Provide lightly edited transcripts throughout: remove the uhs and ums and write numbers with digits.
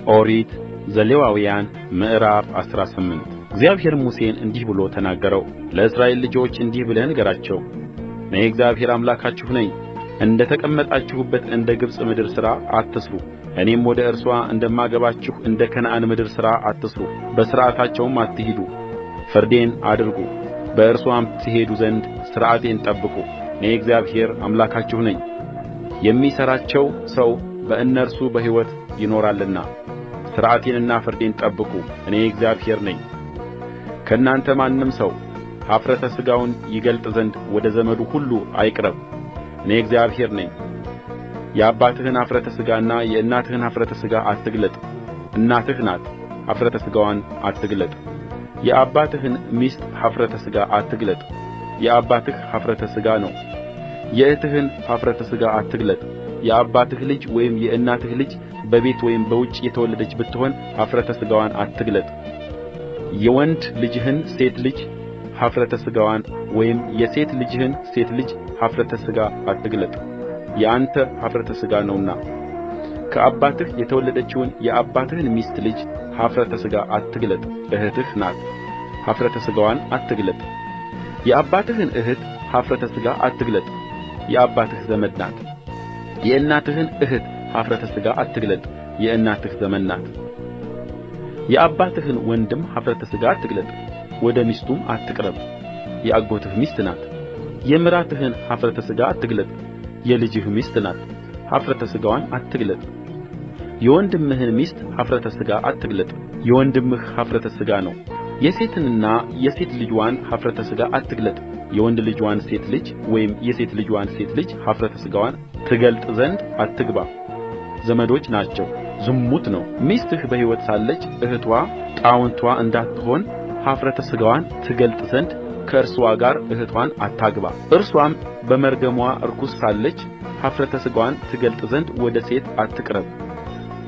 ኦሪት ዘሌዋውያን ምዕራፍ 18 እግዚአብሔርም ሙሴን እንዲህ ብሎ ተናገረው። ለእስራኤል ልጆች እንዲህ ብለህ ንገራቸው፣ እኔ እግዚአብሔር አምላካችሁ ነኝ። እንደ ተቀመጣችሁበት እንደ ግብፅ ምድር ሥራ አትሥሩ። እኔም ወደ እርስዋ እንደማገባችሁ እንደ ከነዓን ምድር ሥራ አትሥሩ። በሥርዓታቸውም አትሂዱ። ፍርዴን አድርጉ፣ በእርስዋም ትሄዱ ዘንድ ሥርዓቴን ጠብቁ። እኔ እግዚአብሔር አምላካችሁ ነኝ። የሚሠራቸው ሰው በእነርሱ በሕይወት ይኖራልና ሥርዓቴንና ፍርዴን ጠብቁ። እኔ እግዚአብሔር ነኝ። ከእናንተ ማንም ሰው ኀፍረተ ሥጋውን ይገልጥ ዘንድ ወደ ዘመዱ ሁሉ አይቅረብ። እኔ እግዚአብሔር ነኝ። የአባትህን ኀፍረተ ሥጋና የእናትህን ኀፍረተ ሥጋ አትግለጥ። እናትህ ናት፣ ኀፍረተ ሥጋዋን አትግለጥ። የአባትህን ሚስት ኀፍረተ ሥጋ አትግለጥ፣ የአባትህ ኀፍረተ ሥጋ ነው። የእህትህን ኀፍረተ ሥጋ አትግለጥ። የአባትህ ልጅ ወይም የእናትህ ልጅ በቤት ወይም በውጭ የተወለደች ብትሆን ኀፍረተ ሥጋዋን አትግለጥ። የወንድ ልጅህን ሴት ልጅ ኀፍረተ ሥጋዋን ወይም የሴት ልጅህን ሴት ልጅ ኀፍረተ ሥጋ አትግለጥ፣ የአንተ ኀፍረተ ሥጋ ነውና። ከአባትህ የተወለደችውን የአባትህን ሚስት ልጅ ኀፍረተ ሥጋ አትግለጥ፣ እህትህ ናት፣ ኀፍረተ ሥጋዋን አትግለጥ። የአባትህን እህት ኀፍረተ ሥጋ አትግለጥ፣ የአባትህ ዘመድ ናት። የእናትህን እህት ኀፍረተ ሥጋ አትግለጥ፣ የእናትህ ዘመድ ናት። የአባትህን ወንድም ኀፍረተ ሥጋ አትግለጥ፣ ወደ ሚስቱም አትቅረብ፣ የአጎትህ ሚስት ናት። የምራትህን ኀፍረተ ሥጋ አትግለጥ፣ የልጅህ ሚስት ናት፣ ኀፍረተ ሥጋዋን አትግለጥ። የወንድምህን ሚስት ኀፍረተ ሥጋ አትግለጥ፣ የወንድምህ ኀፍረተ ሥጋ ነው። የሴትንና የሴት ልጅዋን ኀፍረተ ሥጋ አትግለጥ። የወንድ ልጅዋን ሴት ልጅ ወይም የሴት ልጅዋን ሴት ልጅ ኀፍረተ ሥጋዋን ትገልጥ ዘንድ አትግባ፣ ዘመዶች ናቸው፣ ዝሙት ነው። ሚስትህ በሕይወት ሳለች እህትዋ ጣውንትዋ እንዳትሆን ኀፍረተ ሥጋዋን ትገልጥ ዘንድ ከእርስዋ ጋር እህትዋን አታግባ። እርሷም በመርገሟ ርኩስ ሳለች ኀፍረተ ሥጋዋን ትገልጥ ዘንድ ወደ ሴት አትቅረብ።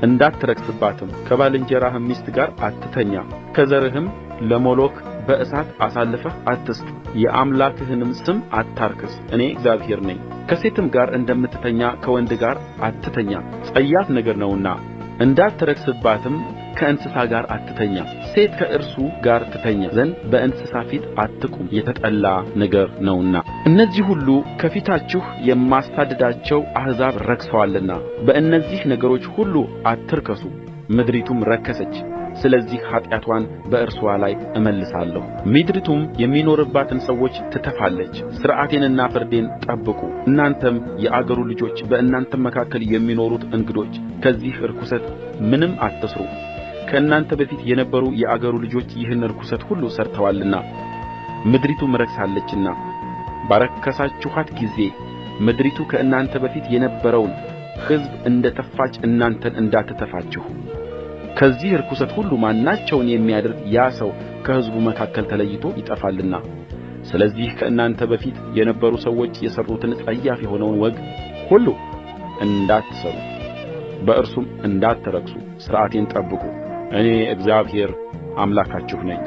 እንዳትረክስባትም ከባልንጀራህ ሚስት ጋር አትተኛ። ከዘርህም ለሞሎክ በእሳት አሳልፈህ አትስጥ። የአምላክህንም ስም አታርክስ። እኔ እግዚአብሔር ነኝ። ከሴትም ጋር እንደምትተኛ ከወንድ ጋር አትተኛ፣ ጸያፍ ነገር ነውና። እንዳትረክስባትም ከእንስሳ ጋር አትተኛ። ሴት ከእርሱ ጋር ትተኛ ዘንድ በእንስሳ ፊት አትቁም፣ የተጠላ ነገር ነውና። እነዚህ ሁሉ ከፊታችሁ የማሳድዳቸው አሕዛብ ረክሰዋልና በእነዚህ ነገሮች ሁሉ አትርከሱ። ምድሪቱም ረከሰች፣ ስለዚህ ኃጢአትዋን በእርስዋ ላይ እመልሳለሁ። ምድሪቱም የሚኖሩባትን ሰዎች ትተፋለች። ሥርዓቴንና ፍርዴን ጠብቁ። እናንተም የአገሩ ልጆች፣ በእናንተም መካከል የሚኖሩት እንግዶች ከዚህ ርኵሰት ምንም አትሥሩ። ከእናንተ በፊት የነበሩ የአገሩ ልጆች ይህን ርኵሰት ሁሉ ሠርተዋልና ምድሪቱም ረክሳለችና። ባረከሳችኋት ጊዜ ምድሪቱ ከእናንተ በፊት የነበረውን ሕዝብ እንደ ተፋች እናንተን እንዳትተፋችሁ። ከዚህ ርኵሰት ሁሉ ማናቸውን የሚያደርግ ያ ሰው ከሕዝቡ መካከል ተለይቶ ይጠፋልና። ስለዚህ ከእናንተ በፊት የነበሩ ሰዎች የሠሩትን ጸያፍ የሆነውን ወግ ሁሉ እንዳትሠሩ፣ በእርሱም እንዳትረክሱ ሥርዓቴን ጠብቁ። እኔ እግዚአብሔር አምላካችሁ ነኝ።